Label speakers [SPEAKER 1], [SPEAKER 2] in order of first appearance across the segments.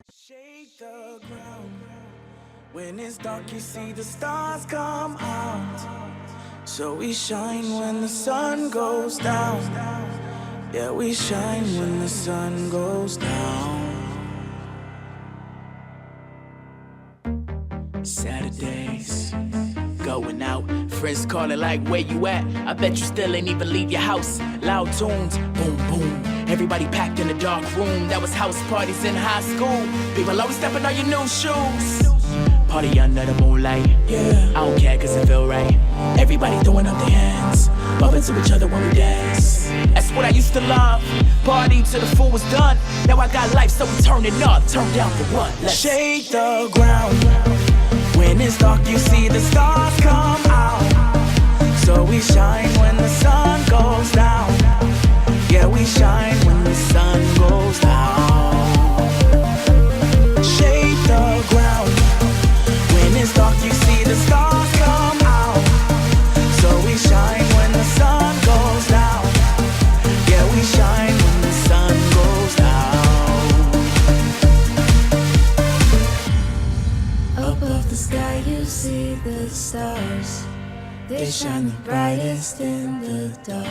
[SPEAKER 1] Shake the ground. When it's dark, you see the stars come out. So we shine when the sun goes down. Yeah, we shine when the sun goes down. Saturdays, going out. Friends calling like, where you at? I bet you still ain't even leave your house. Loud tunes, boom, boom. Everybody packed in a dark room. That was house parties in high school. People always stepping on your new shoes. Party under the moonlight. Yeah, I don't care cause it feel right. Everybody throwing up their hands, bumping to each other when we dance. That's what I used to love. Party till the fool was done. Now I got life, so we turn it up. Turn down for what? Let's shake the ground. When it's dark, you see the stars come out. So we shine when the sun goes down. Yeah, we shine when the sun goes down. Shake the ground. When it's dark, you see the stars come out. So we shine when the sun goes down. Yeah, we shine when the sun goes down.
[SPEAKER 2] Above the sky you see the stars. They shine the brightest in the dark.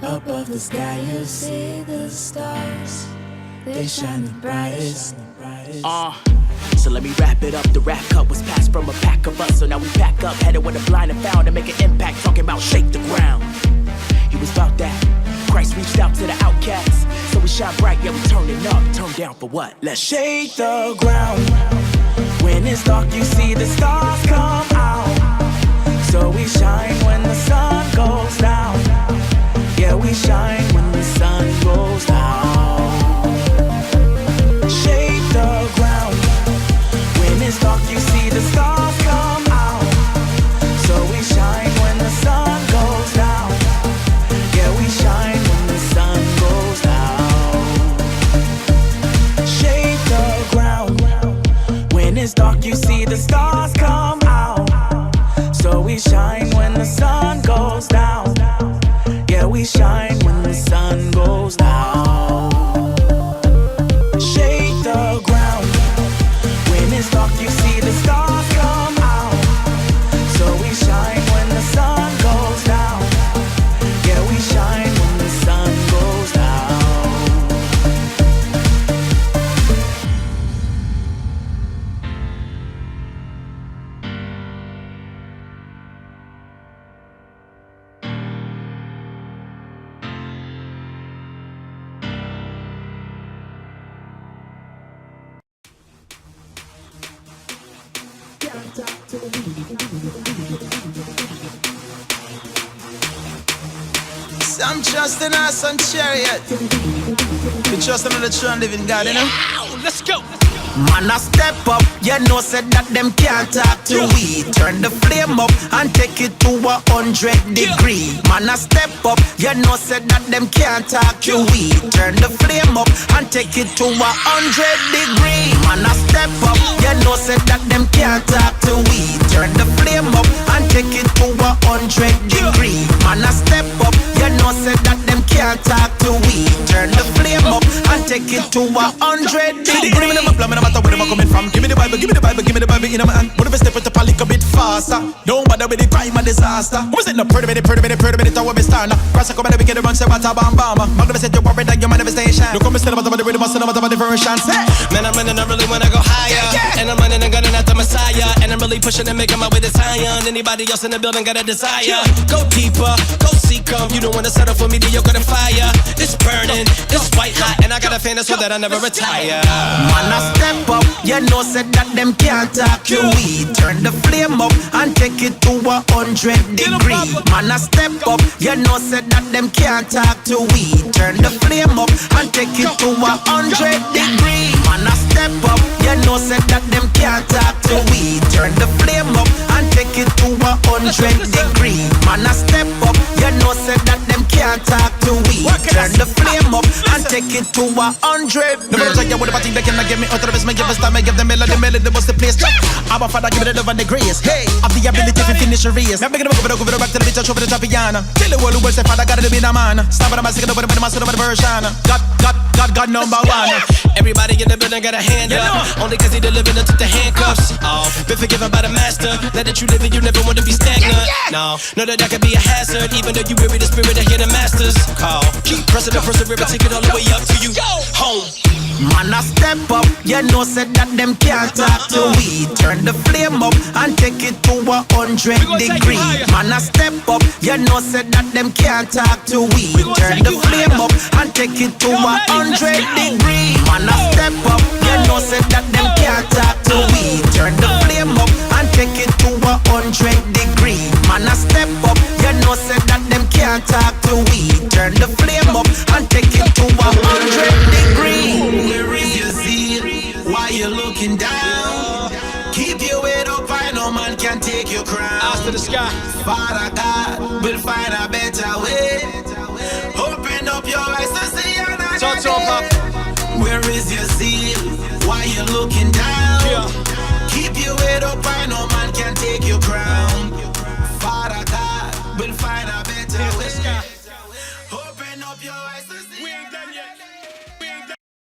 [SPEAKER 2] Above the sky you see the stars. They shine the brightest.
[SPEAKER 1] So let me wrap it up. The rap cup was passed from a pack of us. So now we pack up, headed where the blind and found, to make an impact. Talking about shake the ground. He was about that. Christ reached out to the outcasts. So we shine bright, yeah, we turn it up. Turn down for what? Let's shake the ground. When it's dark, you see the stars come out. So we shine when the sun goes down. Yeah, we shine when the sun goes down. Shake the ground. When it's dark, you see the stars come out. So we shine when the sun goes down. Yeah, we shine when the sun goes down. Shake the ground. When it's dark, you see the stars come out. So we shine when the sun goes down. Yeah, we shine when the sun goes down. Shake the ground. When it's dark, you see the stars come out. So we shine when the sun goes down. Yeah, we shine when the sun goes down.
[SPEAKER 3] Some trust in us on chariot. We trust in the true and living God, you know?
[SPEAKER 4] Let's go.
[SPEAKER 3] Man, I step up, you know, said that them can't talk to we. Turn the flame up and take it to 100°. Man, I step up, you know, said that them can't talk to we. Turn the flame up and take it to 100°. Man, I step up, you know, said that them can't talk to we. Turn the flame up and take it to 100°. Man, I step up, you know, said that them can't talk to we. Turn the flame up and take it to 100°. No matter where I'm coming from, give me the Bible, give me the Bible, give me the Bible in my hand. What if I step it up a little bit faster? Don't bother with the crime and disaster. Who's it no pretty minute, I will be starting. Cross a couple of the run, say what a bam bam. Magna said you're worried that your manifestation. Look come still about the rhythm, still about the versions. Man, I'm running, I really wanna go higher. And I'm running and gunning at the Messiah. And I'm really pushing and making my way to Zion. Anybody else in the building got a desire? Go deeper, go seek 'em. You don't wanna settle for me, then you're gonna fire. It's burning, it's white hot, and I got a fan so that I never retire. Man, I step up, you know, said that them can't talk to we. Turn the flame up and take it to 100°. Man, I step up, you know, said that them can't talk to we. Turn the flame up and take it to 100°. Man, I step up, you know, said that them can't talk to we. Turn the flame up and take it to 100°. Man, I step up, you know, said that them can't talk to we. Turn the flame up and take it to 100. Never check what about thing they cannot get me otra vez. Me give a style, me give the melody was the place. Our Father give it a love and the grace. Hey, I've the ability to finish a race. Never gonna go back to the bitch, I'll show the Trapiana. Tell the world who will say Father got to be the man. Stop at my second over the master of the version. God number one.
[SPEAKER 4] Everybody in the building got a hand up. Only cause he delivered and took the handcuffs off. Been forgiven by the master. Let that you live and you never want to be stagnant. No, know that could be a hazard. Even though you weary the spirit to hear the masters call. Keep pressing the perseverance, take it all the way up to you. Home.
[SPEAKER 3] Man, I step up, you know, said that them can't talk to we. Turn the flame up and take it to 100 degree. Man, I step up, you know, said that them can't talk to we. Turn the flame up and take it to 100 degree. Man, I step up, you know, said that them can't talk to we. Turn the flame up and take it to 100 degree. Man, I step up, you know, said that them can't talk to we. Turn the flame up and take it to 100 degree. Where is your zeal? Why you looking down? Keep your head up, I know man can take your crown.
[SPEAKER 4] Eyes to the sky.
[SPEAKER 3] Father God will find a better way. Open up your eyes to see another
[SPEAKER 4] Talk to him, Pop.
[SPEAKER 3] day. Where is your zeal? Why you looking down? Keep your head up, I know man can take your crown. Father God will find a better way. Open up your eyes to